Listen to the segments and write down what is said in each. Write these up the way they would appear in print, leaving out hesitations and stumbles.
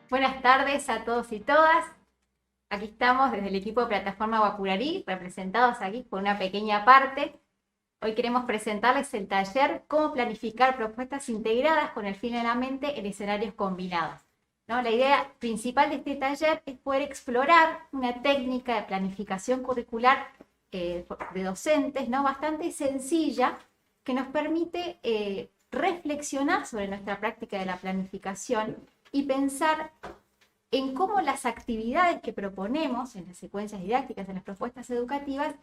Buenas tardes a todos y todas. Aquí estamos desde el equipo de Plataforma Guapurarí, representados aquí por una pequeña parte. Hoy queremos presentarles el taller Cómo planificar propuestas integradas con el fin en la mente en escenarios combinados. ¿No? La idea principal de este taller es poder explorar una técnica de planificación curricular de docentes, ¿no? Bastante sencilla, que nos permite reflexionar sobre nuestra práctica de la planificación y pensar en cómo las actividades que proponemos en las secuencias didácticas, en las propuestas educativas,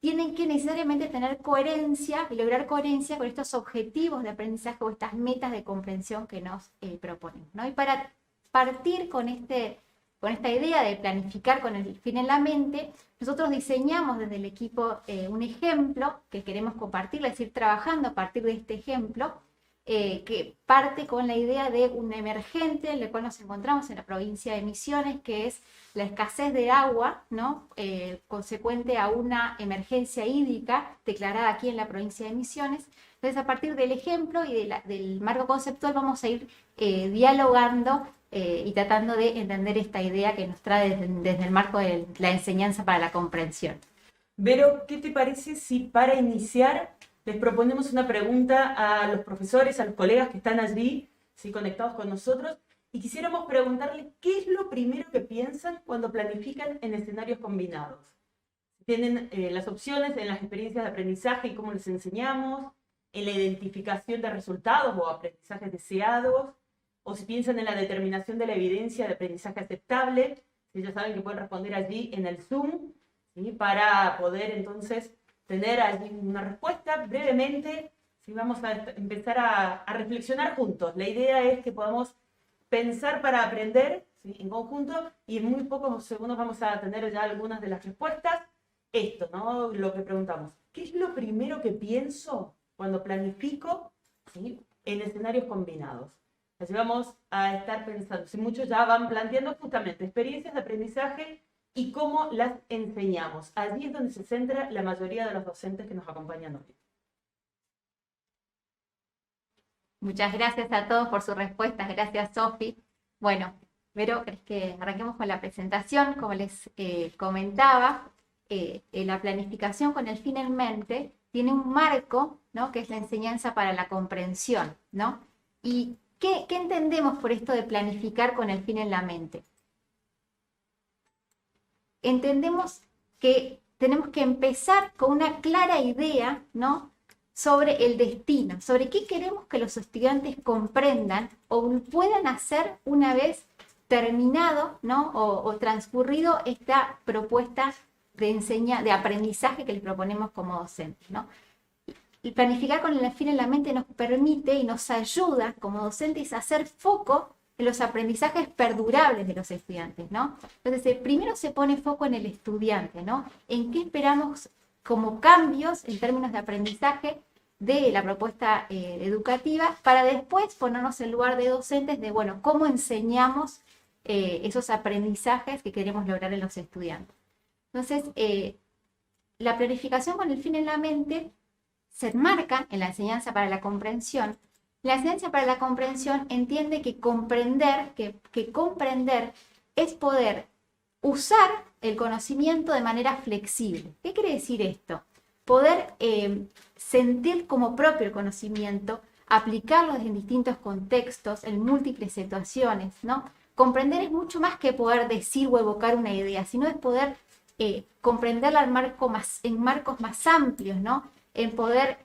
tienen que necesariamente tener coherencia y lograr coherencia con estos objetivos de aprendizaje o estas metas de comprensión que nos proponemos, ¿no? Y para partir con esta idea de planificar con el fin en la mente, nosotros diseñamos desde el equipo un ejemplo que queremos compartir, es decir, trabajando a partir de este ejemplo, que parte con la idea de un emergente en el cual nos encontramos en la provincia de Misiones, que es la escasez de agua, ¿no? Consecuente a una emergencia hídrica declarada aquí en la provincia de Misiones. Entonces, a partir del ejemplo y del marco conceptual vamos a ir dialogando y tratando de entender esta idea que nos trae desde el marco de la enseñanza para la comprensión. Vero, ¿qué te parece si para iniciar les proponemos una pregunta a los profesores, a los colegas que están allí, ¿sí?, conectados con nosotros, y quisiéramos preguntarles qué es lo primero que piensan cuando planifican en escenarios combinados? Tienen las opciones en las experiencias de aprendizaje y cómo les enseñamos, en la identificación de resultados o aprendizajes deseados, o si piensan en la determinación de la evidencia de aprendizaje aceptable. Si ya saben que pueden responder allí en el Zoom, ¿sí?, para poder entonces tener allí una respuesta brevemente. ¿Sí? Vamos a empezar a reflexionar juntos. La idea es que podamos pensar para aprender, ¿sí?, en conjunto, y en muy pocos segundos vamos a tener ya algunas de las respuestas. Esto, ¿no? Lo que preguntamos. ¿Qué es lo primero que pienso cuando planifico, ¿sí?, en escenarios combinados? Así vamos a estar pensando. Si muchos ya van planteando justamente experiencias de aprendizaje y cómo las enseñamos. Allí es donde se centra la mayoría de los docentes que nos acompañan hoy. Muchas gracias a todos por sus respuestas. Gracias, Sofi. Bueno, Vero, ¿crees que arranquemos con la presentación? Como les comentaba, la planificación con el fin en mente tiene un marco, ¿no?, que es la enseñanza para la comprensión, ¿no? ¿Y qué entendemos por esto de planificar con el fin en la mente? Entendemos que tenemos que empezar con una clara idea, ¿no?, sobre el destino, sobre qué queremos que los estudiantes comprendan o puedan hacer una vez terminado, ¿no?, o transcurrido esta propuesta de aprendizaje que les proponemos como docentes, ¿no? Y planificar con el fin en la mente nos permite y nos ayuda como docentes a hacer foco en los aprendizajes perdurables de los estudiantes, ¿no? Entonces, primero se pone foco en el estudiante, ¿no? En qué esperamos como cambios en términos de aprendizaje de la propuesta educativa, para después ponernos en lugar de docentes de, bueno, cómo enseñamos esos aprendizajes que queremos lograr en los estudiantes. Entonces, la planificación con el fin en la mente se enmarca en la enseñanza para la comprensión. La enseñanza para la comprensión entiende que comprender es poder usar el conocimiento de manera flexible. ¿Qué quiere decir esto? Poder sentir como propio el conocimiento, aplicarlo en distintos contextos, en múltiples situaciones, ¿no? Comprender es mucho más que poder decir o evocar una idea, sino es poder comprenderla en marcos más amplios, ¿no? En poder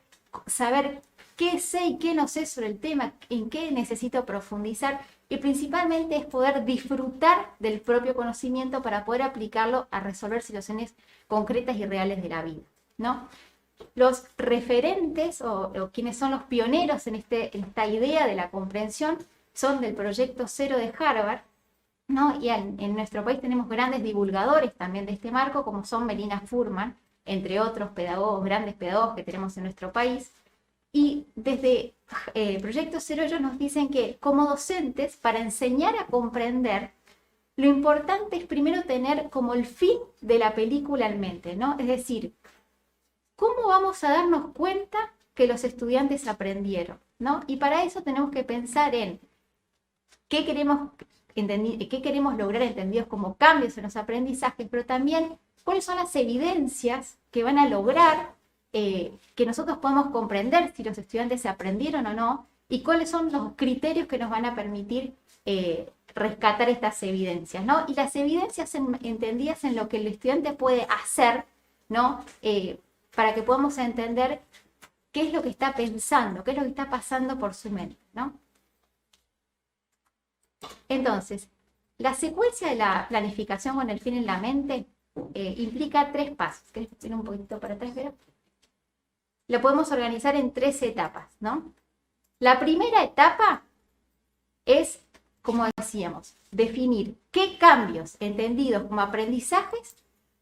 saber qué sé y qué no sé sobre el tema, en qué necesito profundizar, y principalmente es poder disfrutar del propio conocimiento para poder aplicarlo a resolver situaciones concretas y reales de la vida, ¿no? Los referentes o quienes son los pioneros en esta idea de la comprensión son del Proyecto Cero de Harvard, ¿no? Y en nuestro país tenemos grandes divulgadores también de este marco, como son Melina Furman, entre otros pedagogos, grandes pedagogos que tenemos en nuestro país. Y desde Proyecto Cero ellos nos dicen que como docentes, para enseñar a comprender, lo importante es primero tener como el fin de la película en mente, ¿no? Es decir, ¿cómo vamos a darnos cuenta que los estudiantes aprendieron, ¿no? Y para eso tenemos que pensar en qué queremos qué queremos lograr entendidos como cambios en los aprendizajes, pero también cuáles son las evidencias que van a lograr que nosotros podamos comprender si los estudiantes se aprendieron o no, y cuáles son los criterios que nos van a permitir rescatar estas evidencias, ¿no? Y las evidencias entendidas en lo que el estudiante puede hacer, ¿no? Para que podamos entender qué es lo que está pensando, qué es lo que está pasando por su mente, ¿no? Entonces, la secuencia de la planificación con el fin en la mente implica 3 pasos. ¿Querés ir un poquito para atrás, Vero? Lo podemos organizar en 3 etapas, ¿no? La primera etapa es, como decíamos, definir qué cambios entendidos como aprendizajes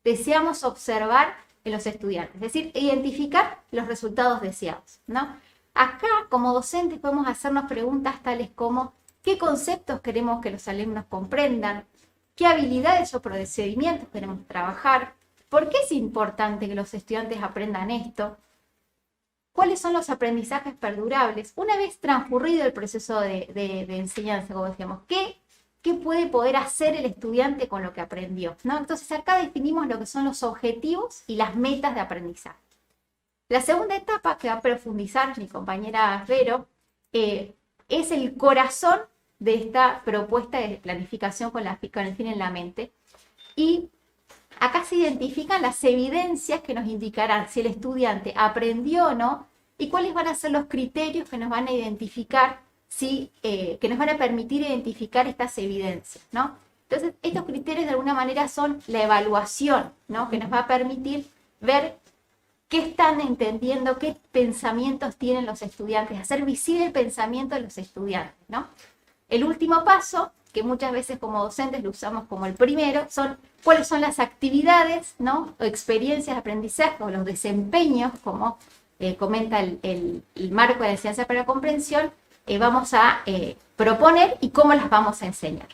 deseamos observar en los estudiantes, es decir, identificar los resultados deseados, ¿no? Acá, como docentes, podemos hacernos preguntas tales como ¿qué conceptos queremos que los alumnos comprendan? ¿Qué habilidades o procedimientos queremos trabajar? ¿Por qué es importante que los estudiantes aprendan esto? ¿Cuáles son los aprendizajes perdurables? Una vez transcurrido el proceso de enseñanza, como decíamos, ¿qué puede poder hacer el estudiante con lo que aprendió, ¿no? Entonces acá definimos lo que son los objetivos y las metas de aprendizaje. La segunda etapa, que va a profundizar mi compañera Vero, es el corazón de esta propuesta de planificación con el fin en la mente. Y acá se identifican las evidencias que nos indicarán si el estudiante aprendió o no y cuáles van a ser los criterios que nos van a identificar, que nos van a permitir identificar estas evidencias, ¿no? Entonces, estos criterios de alguna manera son la evaluación, ¿no? Que nos va a permitir ver qué están entendiendo, qué pensamientos tienen los estudiantes, hacer visible el pensamiento de los estudiantes, ¿no? El último paso, que muchas veces como docentes lo usamos como el primero, son cuáles son las actividades, ¿no? O experiencias de aprendizaje o los desempeños, como comenta el marco de la enseñanza para la comprensión, vamos a proponer y cómo las vamos a enseñar.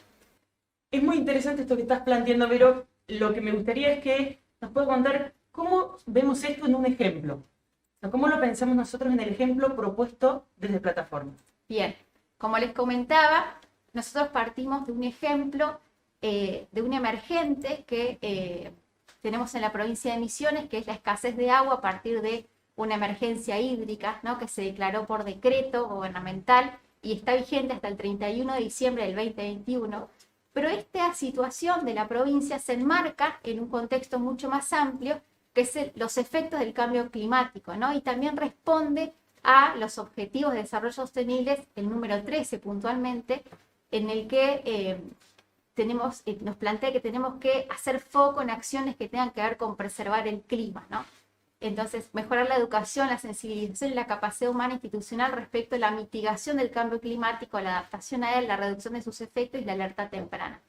Es muy interesante esto que estás planteando, pero lo que me gustaría es que nos puedas contar cómo vemos esto en un ejemplo. O sea, cómo lo pensamos nosotros en el ejemplo propuesto desde plataforma. Bien, como les comentaba, nosotros partimos de un ejemplo de un emergente que tenemos en la provincia de Misiones, que es la escasez de agua a partir de una emergencia hídrica, ¿no? Que se declaró por decreto gubernamental y está vigente hasta el 31 de diciembre del 2021. Pero esta situación de la provincia se enmarca en un contexto mucho más amplio, que es los efectos del cambio climático, ¿no? Y también responde a los Objetivos de Desarrollo Sostenible, el número 13 puntualmente, en el que nos plantea que tenemos que hacer foco en acciones que tengan que ver con preservar el clima, ¿no? Entonces, mejorar la educación, la sensibilización y la capacidad humana institucional respecto a la mitigación del cambio climático, la adaptación a él, la reducción de sus efectos y la alerta temprana.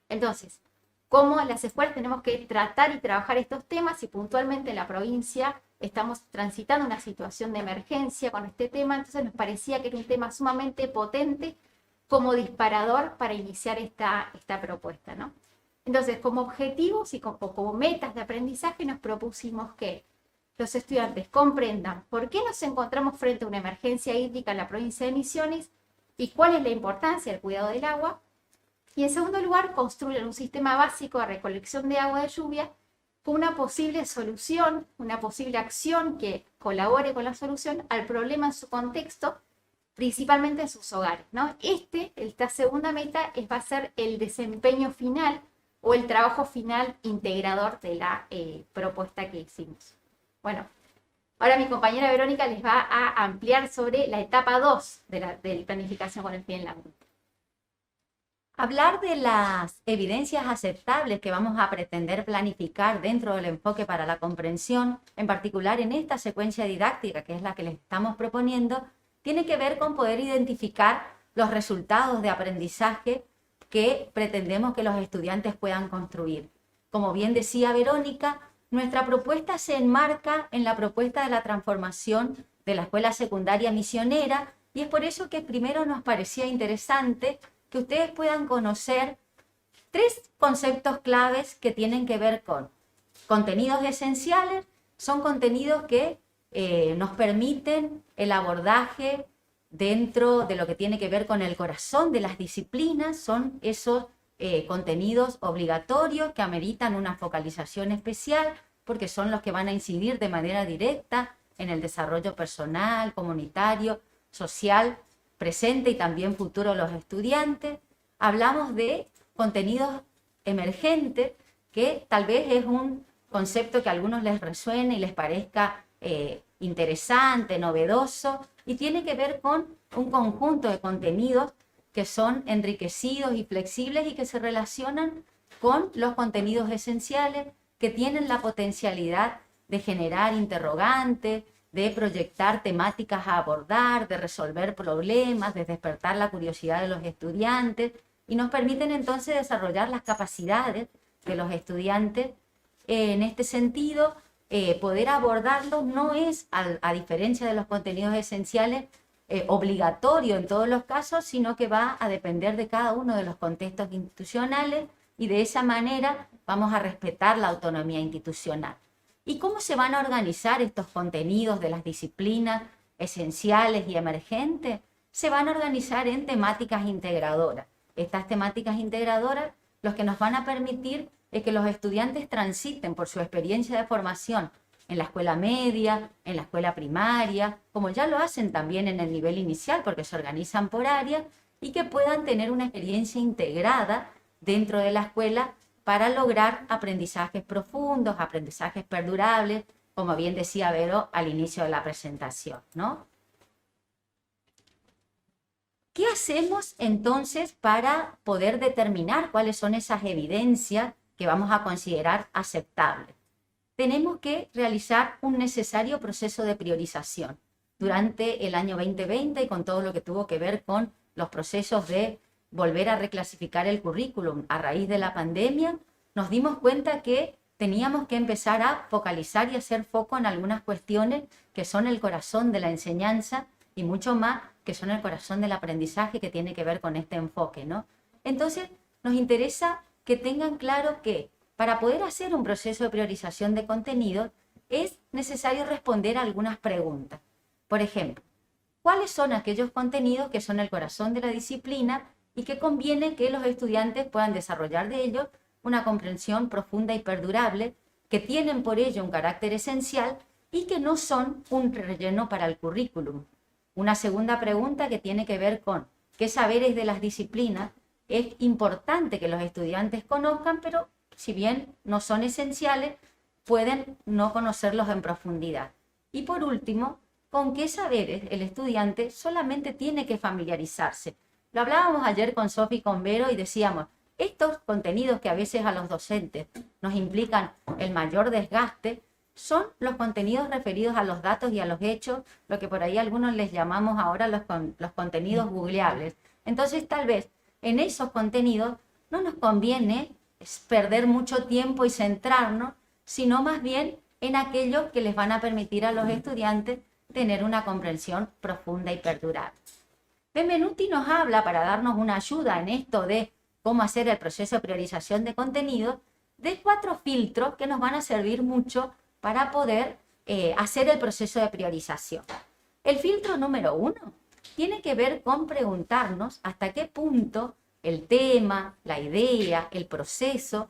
Entonces, ¿cómo en las escuelas tenemos que tratar y trabajar estos temas? Y puntualmente en la provincia estamos transitando una situación de emergencia con este tema, entonces nos parecía que era un tema sumamente potente como disparador para iniciar esta propuesta, ¿no? Entonces, como objetivos y como metas de aprendizaje nos propusimos que los estudiantes comprendan por qué nos encontramos frente a una emergencia hídrica en la provincia de Misiones y cuál es la importancia del cuidado del agua. Y en segundo lugar, construyan un sistema básico de recolección de agua de lluvia con una posible solución, una posible acción que colabore con la solución al problema en su contexto, principalmente en sus hogares, ¿no? Esta segunda meta va a ser el desempeño final o el trabajo final integrador de la propuesta que hicimos. Bueno, ahora mi compañera Verónica les va a ampliar sobre la etapa 2 de planificación con el fin en la mente. Hablar de las evidencias aceptables que vamos a pretender planificar dentro del enfoque para la comprensión, en particular en esta secuencia didáctica que es la que les estamos proponiendo, tiene que ver con poder identificar los resultados de aprendizaje que pretendemos que los estudiantes puedan construir. Como bien decía Verónica, nuestra propuesta se enmarca en la propuesta de la transformación de la escuela secundaria misionera y es por eso que primero nos parecía interesante que ustedes puedan conocer 3 conceptos claves que tienen que ver con contenidos esenciales. Son contenidos que nos permiten el abordaje dentro de lo que tiene que ver con el corazón de las disciplinas, son esos contenidos obligatorios que ameritan una focalización especial, porque son los que van a incidir de manera directa en el desarrollo personal, comunitario, social, presente y también futuro de los estudiantes. Hablamos de contenidos emergentes, que tal vez es un concepto que a algunos les resuene y les parezca interesante, novedoso, y tiene que ver con un conjunto de contenidos que son enriquecidos y flexibles y que se relacionan con los contenidos esenciales, que tienen la potencialidad de generar interrogantes, de proyectar temáticas a abordar, de resolver problemas, de despertar la curiosidad de los estudiantes, y nos permiten entonces desarrollar las capacidades de los estudiantes. En este sentido, poder abordarlo no es, a diferencia de los contenidos esenciales, obligatorio en todos los casos, sino que va a depender de cada uno de los contextos institucionales, y de esa manera vamos a respetar la autonomía institucional. ¿Y cómo se van a organizar estos contenidos de las disciplinas esenciales y emergentes? Se van a organizar en temáticas integradoras. Estas temáticas integradoras lo que nos van a permitir es que los estudiantes transiten por su experiencia de formación en la escuela media, en la escuela primaria, como ya lo hacen también en el nivel inicial, porque se organizan por áreas, y que puedan tener una experiencia integrada dentro de la escuela para lograr aprendizajes profundos, aprendizajes perdurables, como bien decía Vero al inicio de la presentación, ¿no? ¿Qué hacemos entonces para poder determinar cuáles son esas evidencias que vamos a considerar aceptables? Tenemos que realizar un necesario proceso de priorización. Durante el año 2020, y con todo lo que tuvo que ver con los procesos de volver a reclasificar el currículum a raíz de la pandemia, nos dimos cuenta que teníamos que empezar a focalizar y hacer foco en algunas cuestiones que son el corazón de la enseñanza, y mucho más que son el corazón del aprendizaje, que tiene que ver con este enfoque, ¿no? Entonces, nos interesa que tengan claro que para poder hacer un proceso de priorización de contenidos es necesario responder a algunas preguntas. Por ejemplo, ¿cuáles son aquellos contenidos que son el corazón de la disciplina y que conviene que los estudiantes puedan desarrollar de ellos una comprensión profunda y perdurable, que tienen por ello un carácter esencial y que no son un relleno para el currículum? Una segunda pregunta que tiene que ver con qué saberes de las disciplinas es importante que los estudiantes conozcan, pero si bien no son esenciales, pueden no conocerlos en profundidad. Y por último, ¿con qué saberes el estudiante solamente tiene que familiarizarse? Lo hablábamos ayer con Sofi y con Vero y decíamos, estos contenidos que a veces a los docentes nos implican el mayor desgaste, son los contenidos referidos a los datos y a los hechos, lo que por ahí algunos les llamamos ahora los contenidos googleables. Entonces, tal vez en esos contenidos no nos conviene perder mucho tiempo y centrarnos, sino más bien en aquellos que les van a permitir a los estudiantes tener una comprensión profunda y perdurable. Benvenuti nos habla, para darnos una ayuda en esto de cómo hacer el proceso de priorización de contenidos, de 4 filtros que nos van a servir mucho para poder hacer el proceso de priorización. El filtro número 1 tiene que ver con preguntarnos hasta qué punto el tema, la idea, el proceso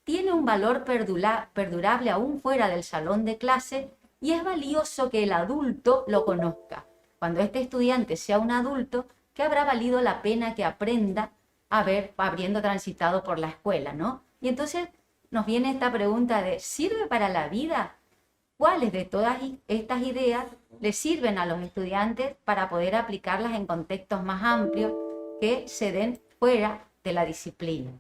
tiene un valor perdurable aún fuera del salón de clase, y es valioso que el adulto lo conozca. Cuando este estudiante sea un adulto, que habrá valido la pena que aprenda habiendo transitado por la escuela, ¿no? Y entonces nos viene esta pregunta de, ¿sirve para la vida? ¿Cuáles de todas estas ideas les sirven a los estudiantes para poder aplicarlas en contextos más amplios que se den fuera de la disciplina?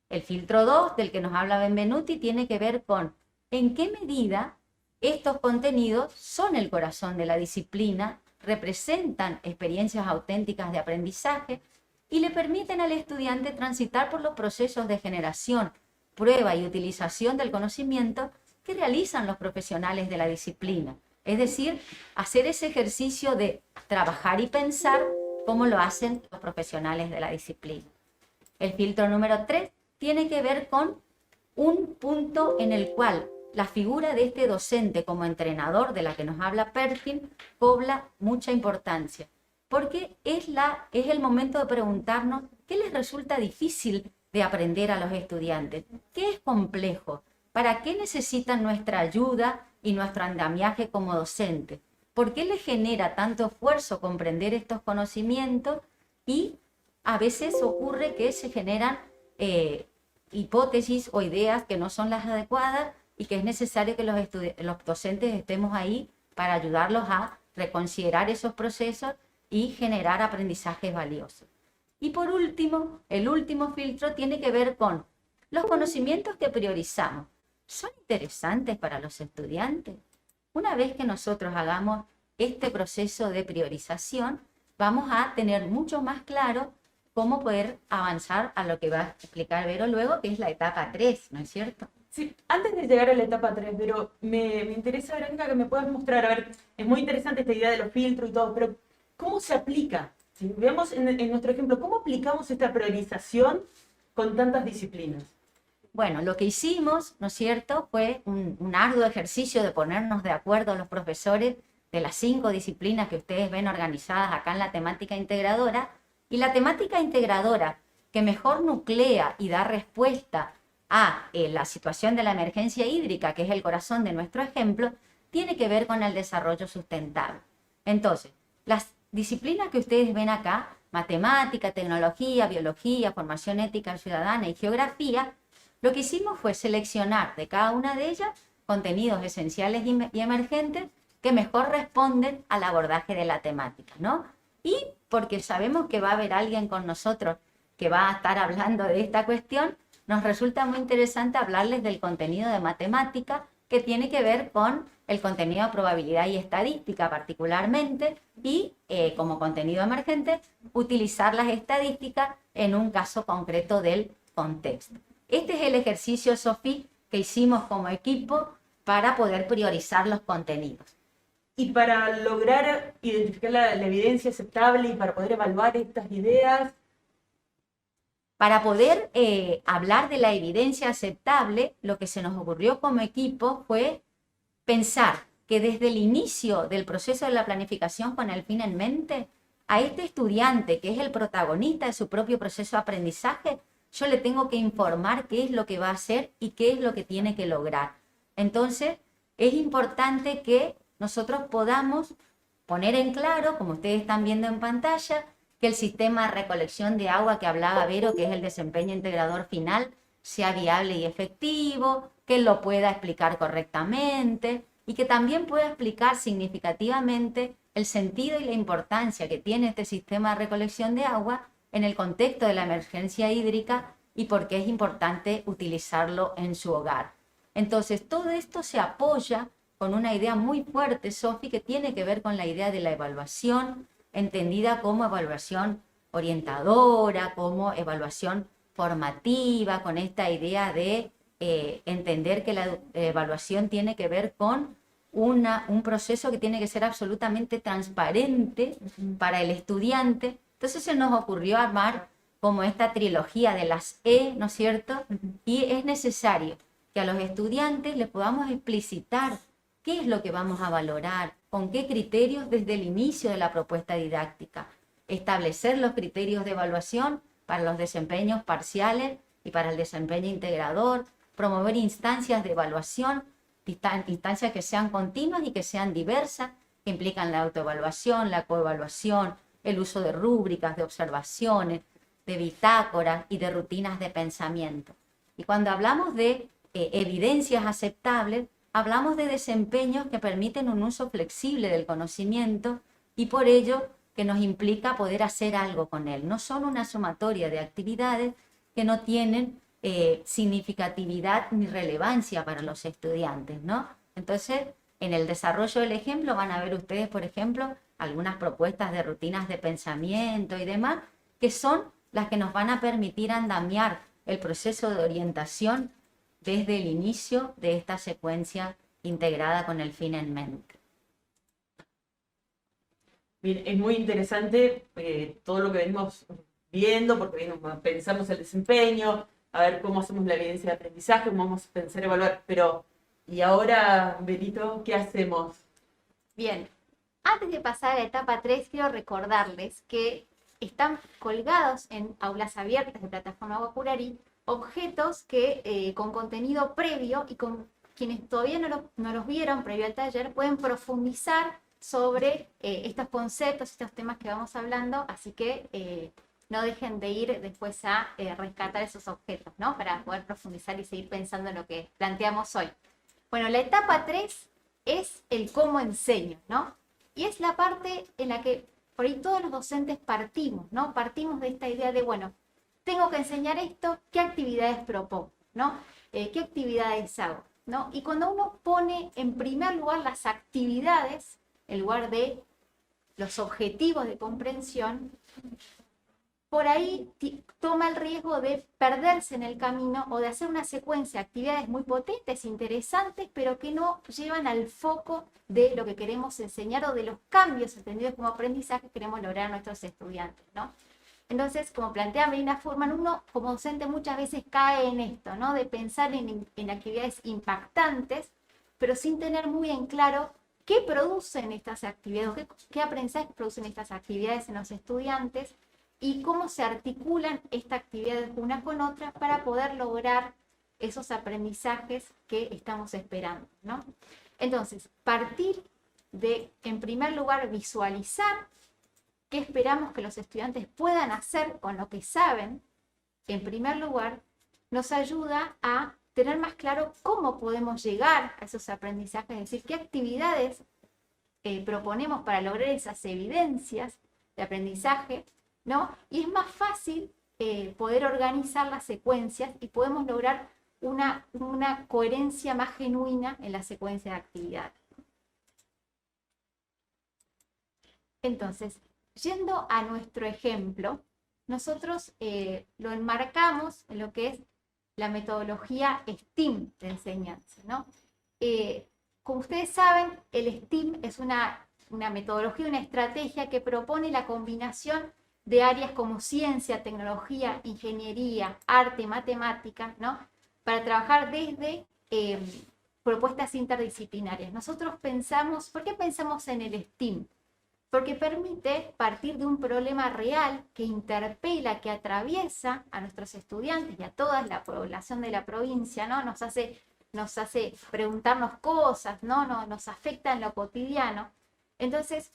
El filtro 2, del que nos habla Benvenuti, tiene que ver con en qué medida estos contenidos son el corazón de la disciplina, representan experiencias auténticas de aprendizaje y le permiten al estudiante transitar por los procesos de generación, prueba y utilización del conocimiento que realizan los profesionales de la disciplina. Es decir, hacer ese ejercicio de trabajar y pensar como lo hacen los profesionales de la disciplina. El filtro número 3 tiene que ver con un punto en el cual la figura de este docente como entrenador, de la que nos habla Perkin, cobra mucha importancia. porque es el momento de preguntarnos qué les resulta difícil de aprender a los estudiantes, qué es complejo, para qué necesitan nuestra ayuda y nuestro andamiaje como docente, por qué les genera tanto esfuerzo comprender estos conocimientos y a veces ocurre que se generan hipótesis o ideas que no son las adecuadas y que es necesario que los docentes estemos ahí para ayudarlos a reconsiderar esos procesos y generar aprendizajes valiosos. Y por último, el último filtro tiene que ver con los conocimientos que priorizamos. ¿Son interesantes para los estudiantes? Una vez que nosotros hagamos este proceso de priorización, vamos a tener mucho más claro cómo poder avanzar a lo que va a explicar Vero luego, que es la etapa 3, ¿no es cierto? Sí, antes de llegar a la etapa 3, pero me interesa, Verónica, que me puedas mostrar, a ver, es muy interesante esta idea de los filtros y todo, pero ¿cómo se aplica? Si vemos en nuestro ejemplo, ¿cómo aplicamos esta priorización con tantas disciplinas? Bueno, lo que hicimos, ¿no es cierto?, fue un arduo ejercicio de ponernos de acuerdo los profesores de las 5 disciplinas que ustedes ven organizadas acá en la temática integradora, y la temática integradora que mejor nuclea y da respuesta a la situación de la emergencia hídrica, que es el corazón de nuestro ejemplo, tiene que ver con el desarrollo sustentable. Entonces, las disciplinas que ustedes ven acá, matemática, tecnología, biología, formación ética ciudadana y geografía, lo que hicimos fue seleccionar de cada una de ellas contenidos esenciales y emergentes que mejor responden al abordaje de la temática, ¿no? Y porque sabemos que va a haber alguien con nosotros que va a estar hablando de esta cuestión, nos resulta muy interesante hablarles del contenido de matemática que tiene que ver con el contenido de probabilidad y estadística particularmente, y como contenido emergente, utilizar las estadísticas en un caso concreto del contexto. Este es el ejercicio, Sofía, que hicimos como equipo para poder priorizar los contenidos. Y para lograr identificar la evidencia aceptable y para poder evaluar estas ideas. Para poder hablar de la evidencia aceptable, lo que se nos ocurrió como equipo fue pensar que desde el inicio del proceso de la planificación con el fin en mente, a este estudiante que es el protagonista de su propio proceso de aprendizaje, yo le tengo que informar qué es lo que va a hacer y qué es lo que tiene que lograr. Entonces, es importante que nosotros podamos poner en claro, como ustedes están viendo en pantalla, que el sistema de recolección de agua que hablaba Vero, que es el desempeño integrador final, sea viable y efectivo, que lo pueda explicar correctamente y que también pueda explicar significativamente el sentido y la importancia que tiene este sistema de recolección de agua en el contexto de la emergencia hídrica y por qué es importante utilizarlo en su hogar. Entonces, todo esto se apoya con una idea muy fuerte, Sofi, que tiene que ver con la idea de la evaluación, entendida como evaluación orientadora, como evaluación formativa, con esta idea de entender que la evaluación tiene que ver con un proceso que tiene que ser absolutamente transparente para el estudiante. Entonces se nos ocurrió armar como esta trilogía de las E, ¿no es cierto? Y es necesario que a los estudiantes les podamos explicitar qué es lo que vamos a valorar, con qué criterios desde el inicio de la propuesta didáctica, establecer los criterios de evaluación para los desempeños parciales y para el desempeño integrador, promover instancias de evaluación, instancias que sean continuas y que sean diversas, que implican la autoevaluación, la coevaluación, el uso de rúbricas, de observaciones, de bitácoras y de rutinas de pensamiento. Y cuando hablamos de evidencias aceptables, hablamos de desempeños que permiten un uso flexible del conocimiento y por ello que nos implica poder hacer algo con él. No son una sumatoria de actividades que no tienen significatividad ni relevancia para los estudiantes, ¿no? Entonces, en el desarrollo del ejemplo van a ver ustedes, por ejemplo, algunas propuestas de rutinas de pensamiento y demás, que son las que nos van a permitir andamiar el proceso de orientación desde el inicio de esta secuencia integrada con el fin en mente. Bien, es muy interesante todo lo que venimos viendo, porque pensamos el desempeño, a ver cómo hacemos la evidencia de aprendizaje, cómo vamos a pensar evaluar, pero ¿y ahora, Berito, qué hacemos? Bien, Antes de pasar a la etapa 3, quiero recordarles que están colgados en aulas abiertas de Plataforma Wapurari objetos que con contenido previo y con quienes todavía no los vieron previo al taller pueden profundizar sobre estos conceptos, estos temas que vamos hablando, así que no dejen de ir después a rescatar esos objetos, ¿no? Para poder profundizar y seguir pensando en lo que planteamos hoy. Bueno, la etapa 3 es el cómo enseño, ¿no? Y es la parte en la que por ahí todos los docentes partimos, ¿no? Partimos de esta idea de, bueno, tengo que enseñar esto, ¿qué actividades propongo, ¿no? ¿Qué actividades hago, ¿no? Y cuando uno pone en primer lugar las actividades, en lugar de los objetivos de comprensión, por ahí toma el riesgo de perderse en el camino o de hacer una secuencia de actividades muy potentes, interesantes, pero que no llevan al foco de lo que queremos enseñar o de los cambios entendidos como aprendizaje que queremos lograr a nuestros estudiantes, ¿no? Entonces, como plantea Melina Furman, uno como docente muchas veces cae en esto, ¿no? De pensar en actividades impactantes, pero sin tener muy en claro qué producen estas actividades, qué aprendizaje producen estas actividades en los estudiantes, y cómo se articulan estas actividades una con otra para poder lograr esos aprendizajes que estamos esperando, ¿no? Entonces, partir de, en primer lugar, visualizar qué esperamos que los estudiantes puedan hacer con lo que saben, en primer lugar, nos ayuda a tener más claro cómo podemos llegar a esos aprendizajes, es decir, qué actividades proponemos para lograr esas evidencias de aprendizaje, ¿no? Y es más fácil poder organizar las secuencias y podemos lograr una coherencia más genuina en la secuencia de actividades. Entonces, yendo a nuestro ejemplo, nosotros lo enmarcamos en lo que es la metodología STEAM de enseñanza, ¿no? Como ustedes saben, el STEAM es una metodología, una estrategia que propone la combinación de áreas como ciencia, tecnología, ingeniería, arte, matemática, ¿no? Para trabajar desde propuestas interdisciplinarias. Nosotros pensamos, ¿por qué pensamos en el STEAM? Porque permite partir de un problema real que interpela, que atraviesa a nuestros estudiantes y a toda la población de la provincia, ¿no? Nos hace preguntarnos cosas, ¿no? Nos afecta en lo cotidiano. Entonces,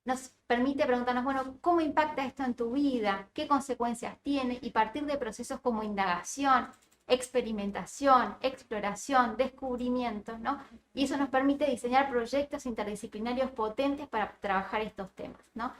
nos permite preguntarnos, bueno, ¿cómo impacta esto en tu vida? ¿Qué consecuencias tiene? Y partir de procesos como indagación, experimentación, exploración, descubrimiento, ¿no? Y eso nos permite diseñar proyectos interdisciplinarios potentes para trabajar estos temas, ¿no?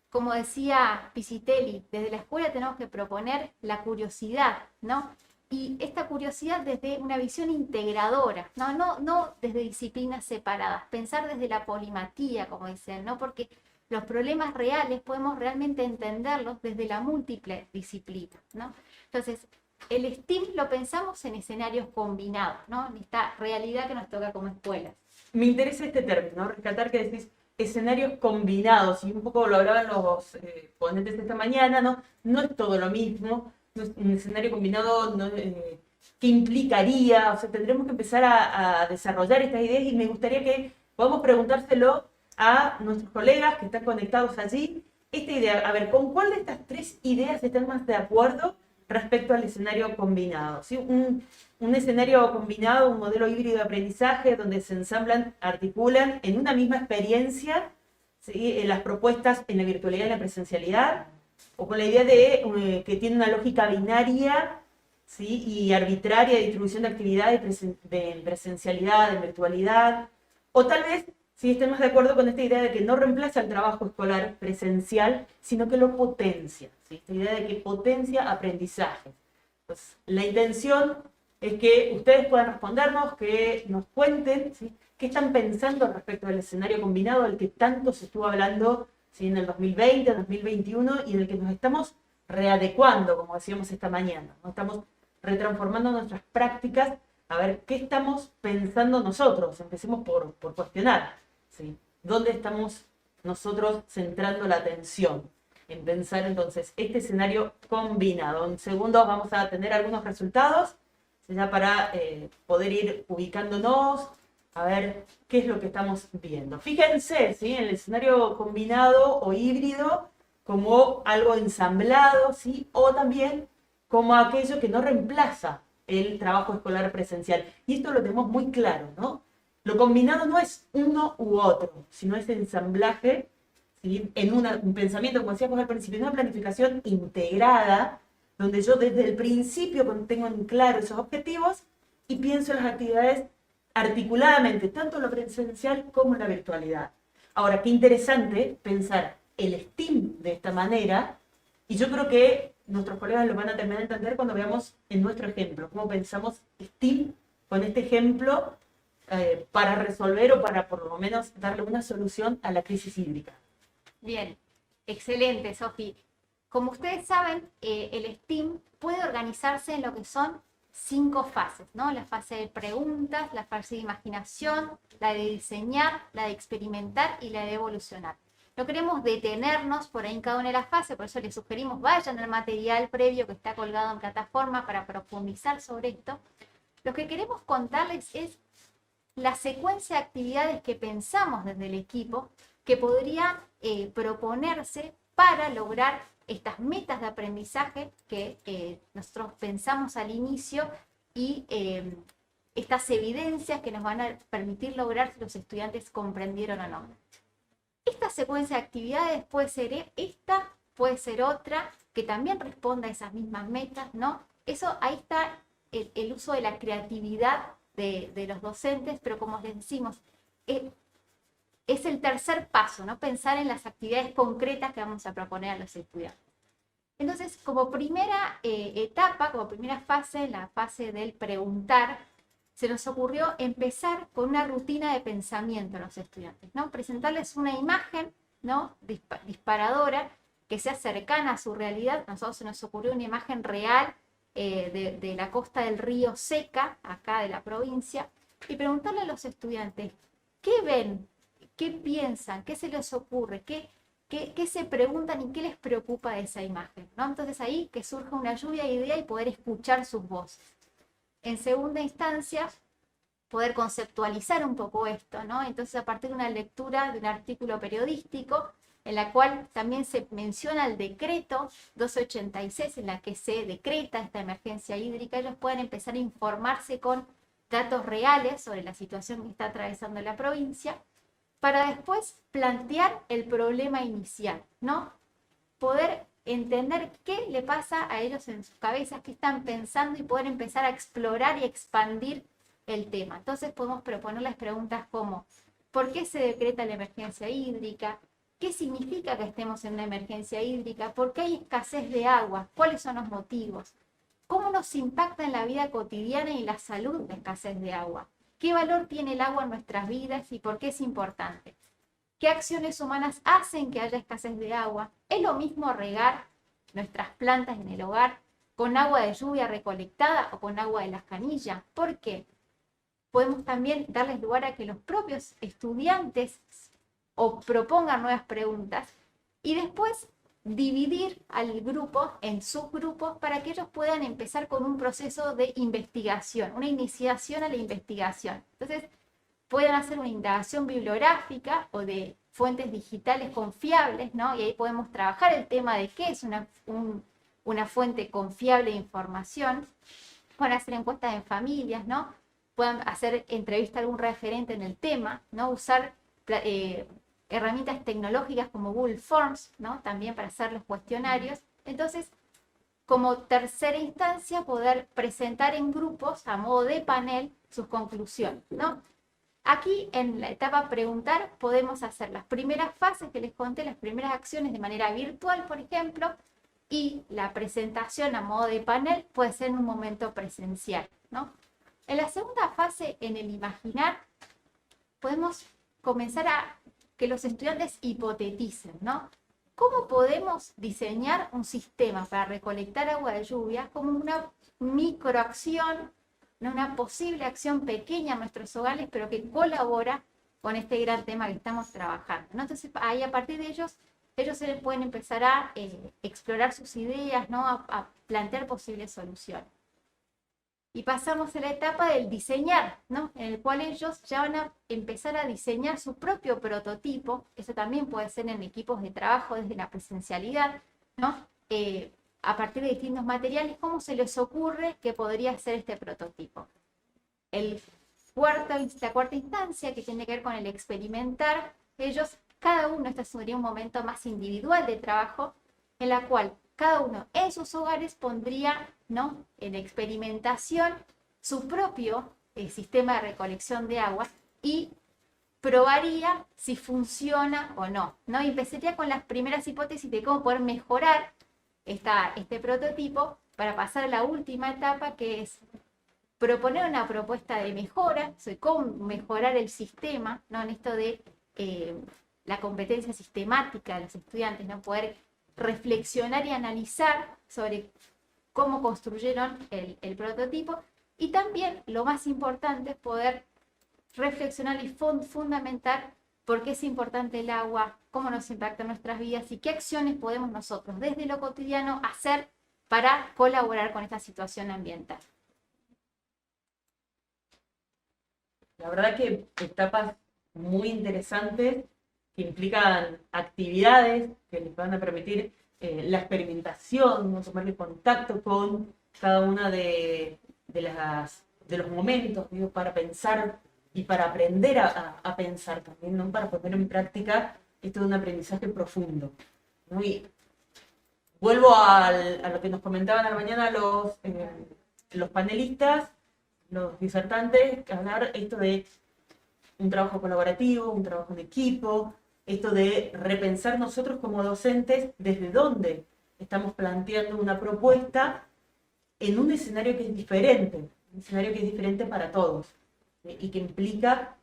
Como decía Pisitelli, desde la escuela tenemos que proponer la curiosidad, ¿no? Y esta curiosidad desde una visión integradora, no desde disciplinas separadas, pensar desde la polimatía, como dicen, ¿no? Porque los problemas reales podemos realmente entenderlos desde la múltiple disciplina, ¿no? Entonces, el STEAM lo pensamos en escenarios combinados, ¿no? En esta realidad que nos toca como escuelas. Me interesa este término, ¿no? Rescatar que decís escenarios combinados, y un poco lo hablaban los ponentes esta mañana, ¿no? No es todo lo mismo. Un escenario combinado ¿qué implicaría? O sea, tendremos que empezar a desarrollar estas ideas y me gustaría que podamos preguntárselo a nuestros colegas que están conectados allí. Esta idea, a ver, ¿con cuál de estas tres ideas están más de acuerdo respecto al escenario combinado? ¿Sí? Un escenario combinado, un modelo híbrido de aprendizaje donde se ensamblan, articulan en una misma experiencia, ¿sí? Las propuestas en la virtualidad y la presencialidad, o con la idea de que tiene una lógica binaria, ¿sí? Y arbitraria de distribución de actividades de presencialidad, de virtualidad, o tal vez si estemos de acuerdo con esta idea de que no reemplaza el trabajo escolar presencial, sino que lo potencia, ¿sí? Esta idea de que potencia aprendizaje. Pues, la intención es que ustedes puedan respondernos, que nos cuenten, ¿sí? ¿Qué están pensando respecto al escenario combinado del que tanto se estuvo hablando, ¿sí? En el 2020, 2021, y en el que nos estamos readecuando, como decíamos esta mañana, ¿no? Estamos retransformando nuestras prácticas a ver qué estamos pensando nosotros. Empecemos por cuestionar, ¿sí? ¿Dónde estamos nosotros centrando la atención? En pensar entonces este escenario combinado. En segundos vamos a tener algunos resultados, ya para poder ir ubicándonos, A ver, ¿qué es lo que estamos viendo? Fíjense, ¿sí? En el escenario combinado o híbrido, como algo ensamblado, ¿sí? O también como aquello que no reemplaza el trabajo escolar presencial. Y esto lo tenemos muy claro, ¿no? Lo combinado no es uno u otro, sino es ensamblaje, ¿sí? En un pensamiento, como decíamos al principio, en una planificación integrada, donde yo desde el principio tengo en claro esos objetivos y pienso en las actividades articuladamente, tanto en lo presencial como en la virtualidad. Ahora, qué interesante pensar el STEAM de esta manera, y yo creo que nuestros colegas lo van a terminar de entender cuando veamos en nuestro ejemplo, cómo pensamos STEAM con este ejemplo para resolver o para por lo menos darle una solución a la crisis hídrica. Bien, excelente, Sofi. Como ustedes saben, el STEAM puede organizarse en lo que son 5 fases, ¿no? La fase de preguntas, la fase de imaginación, la de diseñar, la de experimentar y la de evolucionar. No queremos detenernos por ahí en cada una de las fases, por eso les sugerimos vayan al material previo que está colgado en plataforma para profundizar sobre esto. Lo que queremos contarles es la secuencia de actividades que pensamos desde el equipo que podrían proponerse para lograr estas metas de aprendizaje que nosotros pensamos al inicio y estas evidencias que nos van a permitir lograr si los estudiantes comprendieron o no. Esta secuencia de actividades puede ser esta, puede ser otra, que también responda a esas mismas metas, ¿no? Eso, ahí está el uso de la creatividad de los docentes, pero como les decimos, es el tercer paso, ¿no? Pensar en las actividades concretas que vamos a proponer a los estudiantes. Entonces, como primera etapa, como primera fase, la fase del preguntar, se nos ocurrió empezar con una rutina de pensamiento a los estudiantes, ¿no? Presentarles una imagen, ¿no? Disparadora que sea cercana a su realidad. A nosotros se nos ocurrió una imagen real de la costa del río Seca, acá de la provincia, y preguntarle a los estudiantes, ¿qué ven? ¿Qué piensan? ¿Qué se les ocurre? ¿Qué se preguntan y qué les preocupa de esa imagen, ¿no? Entonces ahí que surja una lluvia de ideas y poder escuchar sus voces. En segunda instancia, poder conceptualizar un poco esto, ¿no? Entonces a partir de una lectura de un artículo periodístico, en la cual también se menciona el decreto 286, en la que se decreta esta emergencia hídrica, ellos pueden empezar a informarse con datos reales sobre la situación que está atravesando la provincia, para después plantear el problema inicial, ¿no? Poder entender qué le pasa a ellos en sus cabezas, qué están pensando y poder empezar a explorar y expandir el tema. Entonces podemos proponerles preguntas como, ¿por qué se decreta la emergencia hídrica? ¿Qué significa que estemos en una emergencia hídrica? ¿Por qué hay escasez de agua? ¿Cuáles son los motivos? ¿Cómo nos impacta en la vida cotidiana y la salud la escasez de agua? ¿Qué valor tiene el agua en nuestras vidas y por qué es importante? ¿Qué acciones humanas hacen que haya escasez de agua? ¿Es lo mismo regar nuestras plantas en el hogar con agua de lluvia recolectada o con agua de las canillas? ¿Por qué? Podemos también darles lugar a que los propios estudiantes o propongan nuevas preguntas y después dividir al grupo en subgrupos para que ellos puedan empezar con un proceso de investigación, una iniciación a la investigación. Entonces, pueden hacer una indagación bibliográfica o de fuentes digitales confiables, ¿no? Y ahí podemos trabajar el tema de qué es una fuente confiable de información. Pueden hacer encuestas en familias, ¿no? Pueden hacer entrevista a algún referente en el tema, ¿no? Usar herramientas tecnológicas como Google Forms, ¿no? También para hacer los cuestionarios. Entonces, como tercera instancia, poder presentar en grupos, a modo de panel, sus conclusiones, ¿no? Aquí, en la etapa preguntar, podemos hacer las primeras fases que les conté, las primeras acciones de manera virtual, por ejemplo, y la presentación a modo de panel puede ser en un momento presencial, ¿no? En la segunda fase, en el imaginar, podemos comenzar a que los estudiantes hipoteticen, ¿no? ¿Cómo podemos diseñar un sistema para recolectar agua de lluvia como una microacción, ¿no? Una posible acción pequeña en nuestros hogares, pero que colabora con este gran tema que estamos trabajando, ¿no? Entonces, ahí a partir de ellos se pueden empezar a explorar sus ideas, ¿no? A plantear posibles soluciones. Y pasamos a la etapa del diseñar, ¿no? En el cual ellos ya van a empezar a diseñar su propio prototipo. Eso también puede ser en equipos de trabajo desde la presencialidad, ¿no? A partir de distintos materiales, ¿cómo se les ocurre que podría ser este prototipo? La cuarta instancia, que tiene que ver con el experimentar, ellos, cada uno, este sería un momento más individual de trabajo, en la cual cada uno en sus hogares pondría, ¿no?, en experimentación su propio sistema de recolección de agua y probaría si funciona o no, ¿no? Y empezaría con las primeras hipótesis de cómo poder mejorar este prototipo para pasar a la última etapa, que es proponer una propuesta de mejora, sobre cómo mejorar el sistema, ¿no?, en esto de la competencia sistemática de los estudiantes, ¿no?, poder reflexionar y analizar sobre cómo construyeron el prototipo, y también, lo más importante, es poder reflexionar y fundamentar por qué es importante el agua, cómo nos impacta en nuestras vidas y qué acciones podemos nosotros desde lo cotidiano hacer para colaborar con esta situación ambiental. La verdad que etapas muy interesantes que implican actividades que les van a permitir la experimentación, ¿no?, tomarle contacto con cada una de los momentos, digo, para pensar y para aprender a pensar también, ¿no?, para poner en práctica esto de un aprendizaje profundo, ¿no? Y vuelvo a lo que nos comentaban a la mañana los panelistas, los disertantes, hablar esto de un trabajo colaborativo, un trabajo en equipo, esto de repensar nosotros como docentes desde dónde estamos planteando una propuesta en un escenario que es diferente, un escenario que es diferente para todos, y que implica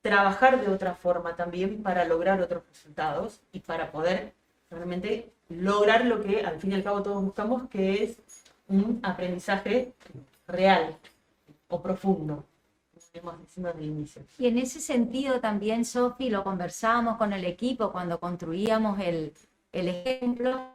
trabajar de otra forma también para lograr otros resultados y para poder realmente lograr lo que al fin y al cabo todos buscamos, que es un aprendizaje real o profundo, como decimos desde el inicio. Y en ese sentido también, Sofi, lo conversábamos con el equipo cuando construíamos el ejemplo,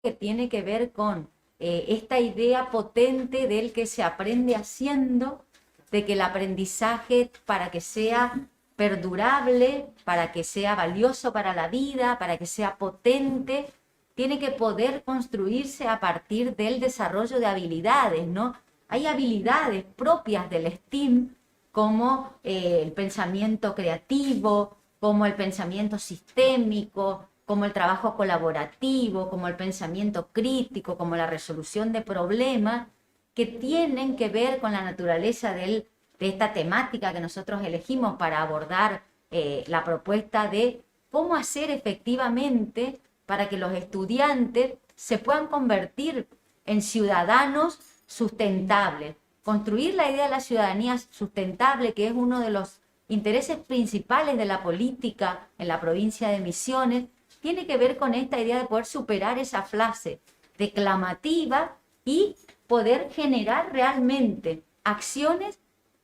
que tiene que ver con esta idea potente del que se aprende haciendo, de que el aprendizaje, para que sea perdurable, para que sea valioso para la vida, para que sea potente, tiene que poder construirse a partir del desarrollo de habilidades, ¿no? Hay habilidades propias del STEAM, como el pensamiento creativo, como el pensamiento sistémico, como el trabajo colaborativo, como el pensamiento crítico, como la resolución de problemas, que tienen que ver con la naturaleza de esta temática que nosotros elegimos para abordar la propuesta de cómo hacer efectivamente para que los estudiantes se puedan convertir en ciudadanos sustentables. Construir la idea de la ciudadanía sustentable, que es uno de los intereses principales de la política en la provincia de Misiones, tiene que ver con esta idea de poder superar esa frase declamativa y poder generar realmente acciones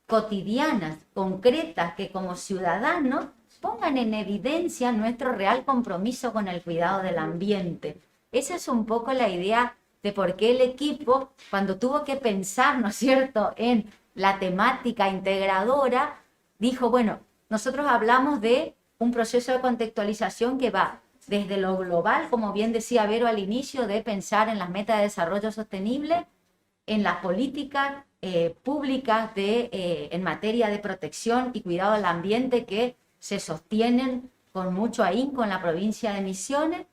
cotidianas, concretas, que como ciudadanos pongan en evidencia nuestro real compromiso con el cuidado del ambiente. Esa es un poco la idea de por qué el equipo, cuando tuvo que pensar, ¿no es cierto?, en la temática integradora, dijo, bueno, nosotros hablamos de un proceso de contextualización que va desde lo global, como bien decía Vero al inicio, de pensar en las metas de desarrollo sostenible, en las políticas públicas en materia de protección y cuidado del ambiente que se sostienen con mucho ahínco en la provincia de Misiones,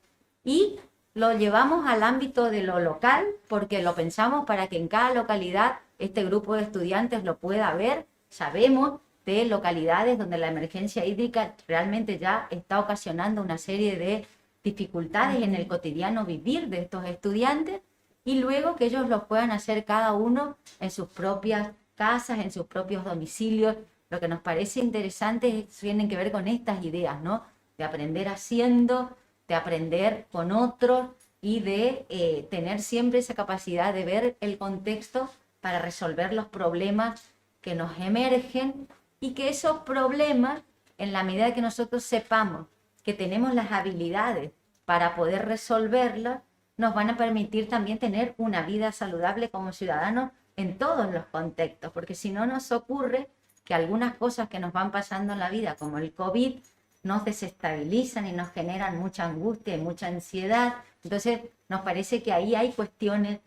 y lo llevamos al ámbito de lo local porque lo pensamos para que en cada localidad este grupo de estudiantes lo pueda ver. Sabemos de localidades donde la emergencia hídrica realmente ya está ocasionando una serie de dificultades en el cotidiano vivir de estos estudiantes, y luego que ellos lo puedan hacer cada uno en sus propias casas, en sus propios domicilios. Lo que nos parece interesante tienen que ver con estas ideas, ¿no? De aprender haciendo, de aprender con otros y de tener siempre esa capacidad de ver el contexto para resolver los problemas que nos emergen, y que esos problemas, en la medida que nosotros sepamos que tenemos las habilidades para poder resolverlos, nos van a permitir también tener una vida saludable como ciudadanos en todos los contextos, porque si no nos ocurre que algunas cosas que nos van pasando en la vida, como el COVID, nos desestabilizan y nos generan mucha angustia y mucha ansiedad. Entonces, nos parece que ahí hay cuestiones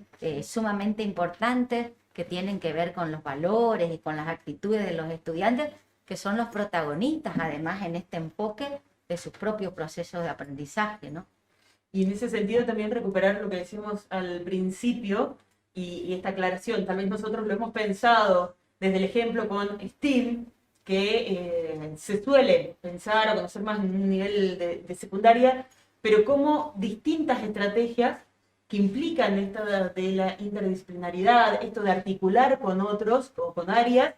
sumamente importantes que tienen que ver con los valores y con las actitudes de los estudiantes, que son los protagonistas, además, en este enfoque de sus propios procesos de aprendizaje, ¿no? Y en ese sentido también recuperar lo que decimos al principio y esta aclaración. Tal vez nosotros lo hemos pensado desde el ejemplo con STEAM, que se suele pensar o conocer más en un nivel de secundaria, pero como distintas estrategias que implican esto de la interdisciplinaridad, esto de articular con otros o con áreas,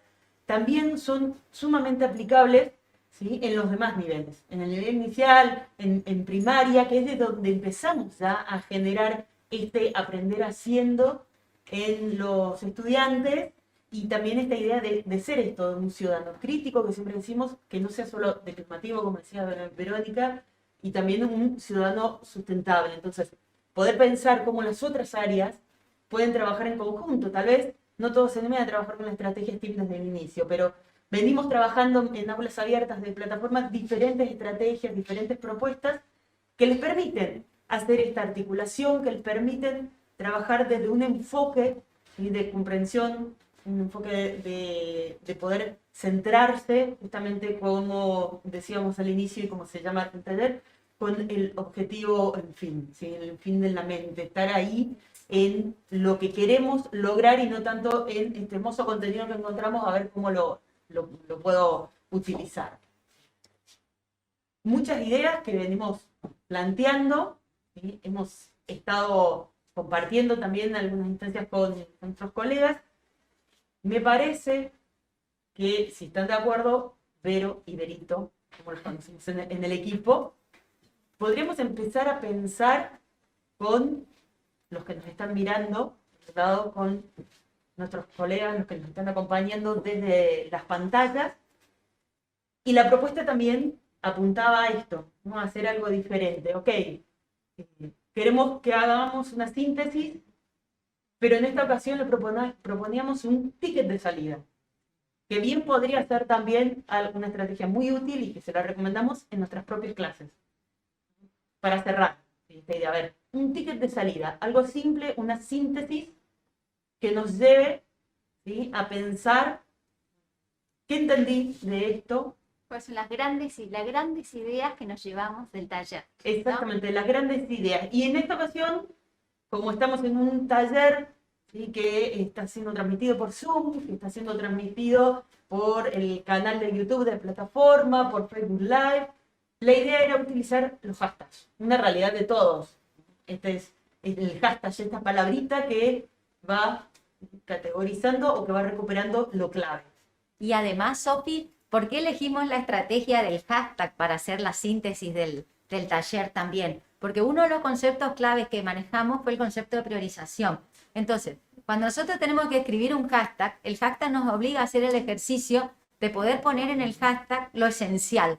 también son sumamente aplicables, ¿sí?, en los demás niveles. En el nivel inicial, en primaria, que es de donde empezamos ya a generar este aprender haciendo en los estudiantes, y también esta idea de ser esto, un ciudadano crítico, que siempre decimos que no sea solo declamativo, como decía Verónica, y también un ciudadano sustentable. Entonces, poder pensar cómo las otras áreas pueden trabajar en conjunto. Tal vez no todos se animen a trabajar con la estrategia STEAM desde el inicio, pero venimos trabajando en aulas abiertas de plataformas diferentes estrategias, diferentes propuestas que les permiten hacer esta articulación, que les permiten trabajar desde un enfoque de comprensión, un enfoque de poder centrarse, justamente como decíamos al inicio y como se llama el taller, con el objetivo, en fin, ¿sí?, el fin de la mente, estar ahí en lo que queremos lograr y no tanto en este hermoso contenido que encontramos, a ver cómo lo puedo utilizar. Muchas ideas que venimos planteando, ¿sí? Hemos estado compartiendo también algunas instancias con nuestros colegas. Me parece que, si están de acuerdo, Vero y Berito, como los conocemos en el equipo, podríamos empezar a pensar con los que nos están mirando, con nuestros colegas, los que nos están acompañando desde las pantallas. Y la propuesta también apuntaba a esto, ¿no?, a hacer algo diferente. Ok, queremos que hagamos una síntesis, pero en esta ocasión le proponíamos un ticket de salida, que bien podría ser también una estrategia muy útil y que se la recomendamos en nuestras propias clases. Para cerrar esta idea, a ver, un ticket de salida, algo simple, una síntesis que nos lleve, ¿sí?, a pensar qué entendí de esto. Pues son las grandes ideas que nos llevamos del taller, ¿no? Exactamente, las grandes ideas. Y en esta ocasión, como estamos en un taller, ¿sí?, que está siendo transmitido por Zoom, que está siendo transmitido por el canal de YouTube de la plataforma, por Facebook Live, la idea era utilizar los hashtags, una realidad de todos. Este es el hashtag, esta palabrita que va categorizando o que va recuperando lo clave. Y además, Sofi, ¿por qué elegimos la estrategia del hashtag para hacer la síntesis del taller también? Porque uno de los conceptos claves que manejamos fue el concepto de priorización. Entonces, cuando nosotros tenemos que escribir un hashtag, el hashtag nos obliga a hacer el ejercicio de poder poner en el hashtag lo esencial,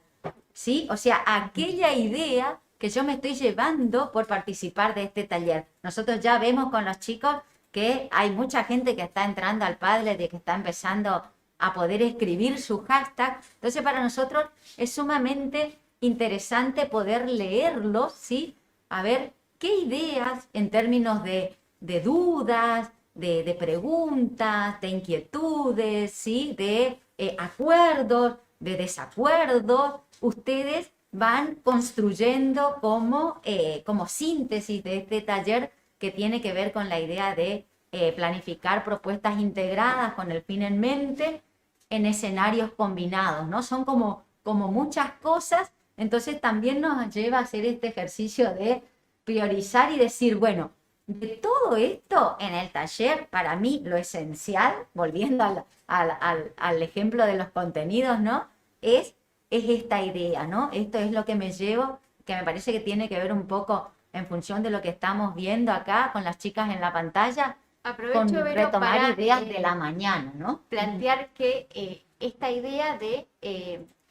¿sí? O sea, aquella idea que yo me estoy llevando por participar de este taller. Nosotros ya vemos con los chicos que hay mucha gente que está entrando al Padlet, de que está empezando a poder escribir su hashtag. Entonces, para nosotros es sumamente interesante poder leerlos, ¿sí? A ver qué ideas en términos de dudas, de preguntas, de inquietudes, ¿sí?, de acuerdos, de desacuerdos, ustedes van construyendo como síntesis de este taller que tiene que ver con la idea de planificar propuestas integradas con el fin en mente en escenarios combinados, ¿no? Son como muchas cosas, entonces también nos lleva a hacer este ejercicio de priorizar y decir, bueno, de todo esto en el taller, para mí lo esencial, volviendo al ejemplo de los contenidos, ¿no?, es esta idea, ¿no? Esto es lo que me llevo, que me parece que tiene que ver un poco en función de lo que estamos viendo acá con las chicas en la pantalla, Aprovecho, con Vero, retomar para ideas de la mañana, ¿no? plantear que esta idea de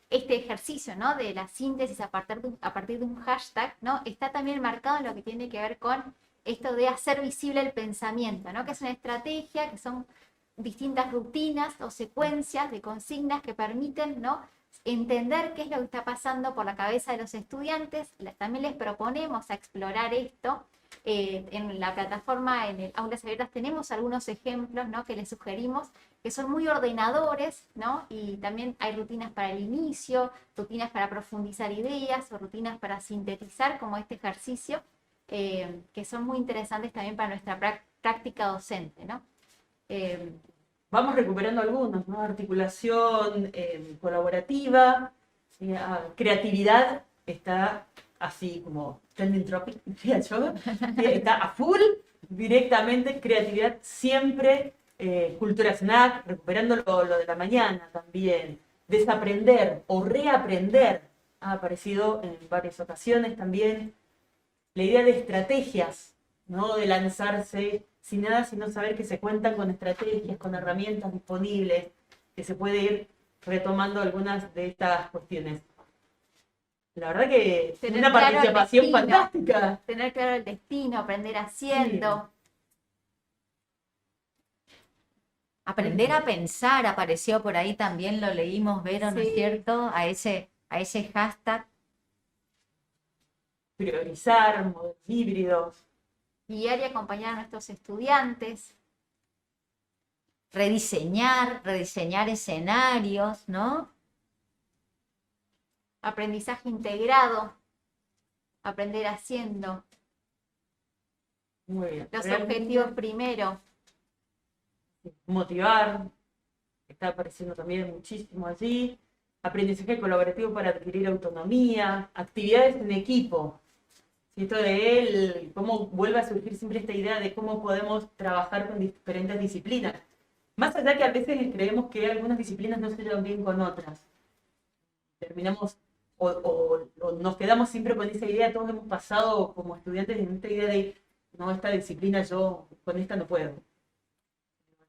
este ejercicio, ¿no?, de la síntesis a partir de un hashtag, ¿no?, está también marcado en lo que tiene que ver con esto de hacer visible el pensamiento, ¿no?, que es una estrategia, que son distintas rutinas o secuencias de consignas que permiten, ¿no?, entender qué es lo que está pasando por la cabeza de los estudiantes. También les proponemos a explorar esto. En la plataforma, en el Aulas Abiertas, tenemos algunos ejemplos, ¿no?, que les sugerimos, que son muy ordenadores, ¿no? Y también hay rutinas para el inicio, rutinas para profundizar ideas o rutinas para sintetizar, como este ejercicio, que son muy interesantes también para nuestra práctica docente, ¿no? Vamos recuperando algunos, ¿no? Articulación colaborativa, creatividad está así como trending topic, diría yo, está a full directamente, creatividad siempre, cultura snack, recuperando lo de la mañana también, desaprender o reaprender, ha aparecido en varias ocasiones también, la idea de estrategias, ¿no? De lanzarse sin nada, sino saber que se cuentan con estrategias, con herramientas disponibles, que se puede ir retomando algunas de estas cuestiones. La verdad que es una participación fantástica. Tener claro el destino, aprender haciendo. Sí. Aprender a pensar apareció por ahí también, lo leímos, Vero, ¿no es cierto? A ese hashtag. Priorizar, modelos híbridos. Guiar y acompañar a nuestros estudiantes. Rediseñar escenarios, ¿no? Aprendizaje integrado. Aprender haciendo. Muy bien. Los objetivos primero. Motivar. Está apareciendo también muchísimo allí. Aprendizaje colaborativo para adquirir autonomía. Actividades en equipo. Esto de él, cómo vuelve a surgir siempre esta idea de cómo podemos trabajar con diferentes disciplinas. Más allá que a veces creemos que algunas disciplinas no se llevan bien con otras. Terminamos o nos quedamos siempre con esa idea, todos hemos pasado como estudiantes en esta idea de, no, esta disciplina yo con esta no puedo.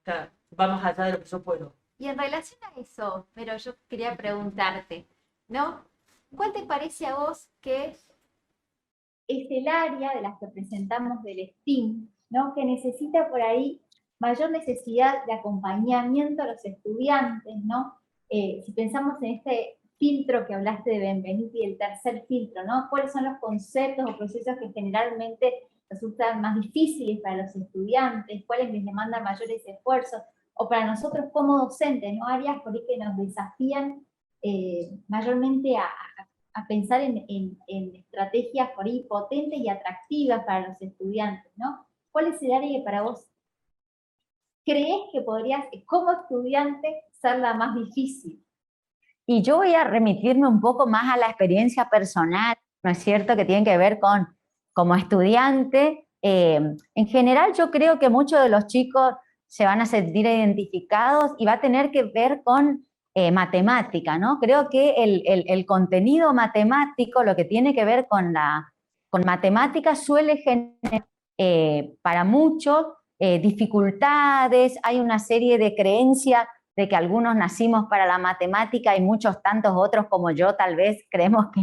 Va más allá de lo que yo puedo. Y en relación a eso, pero yo quería preguntarte, ¿no? ¿Cuál te parece a vos que es el área de las que presentamos del STEAM, ¿no?, que necesita por ahí mayor necesidad de acompañamiento a los estudiantes, ¿no? Si pensamos en este filtro que hablaste de Benvenuti, el tercer filtro, ¿no? ¿Cuáles son los conceptos o procesos que generalmente resultan más difíciles para los estudiantes? ¿Cuáles les demandan mayores esfuerzos? O para nosotros como docentes, ¿no? Áreas por ahí que nos desafían mayormente a pensar en estrategias por ahí potentes y atractivas para los estudiantes, ¿no? ¿Cuál es el área que para vos crees que podrías, como estudiante, ser la más difícil? Y yo voy a remitirme un poco más a la experiencia personal, ¿no es cierto?, que tiene que ver con, como estudiante. En general yo creo que muchos de los chicos se van a sentir identificados y va a tener que ver con matemática, ¿no? Creo que el contenido matemático, lo que tiene que ver con matemática, suele generar para muchos dificultades. Hay una serie de creencias de que algunos nacimos para la matemática y muchos tantos otros como yo tal vez creemos que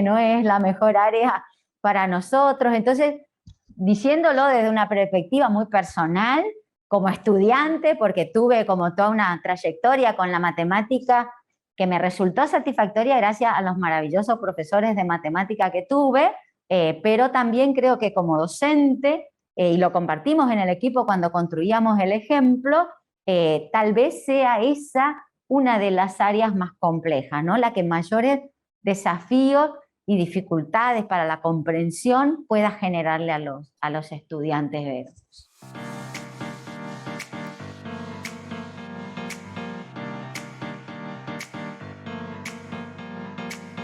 no es la mejor área para nosotros. Entonces, diciéndolo desde una perspectiva muy personal, como estudiante, porque tuve como toda una trayectoria con la matemática que me resultó satisfactoria gracias a los maravillosos profesores de matemática que tuve, pero también creo que como docente, y lo compartimos en el equipo cuando construíamos el ejemplo, tal vez sea esa una de las áreas más complejas, ¿no? La que mayores desafíos y dificultades para la comprensión pueda generarle a los estudiantes.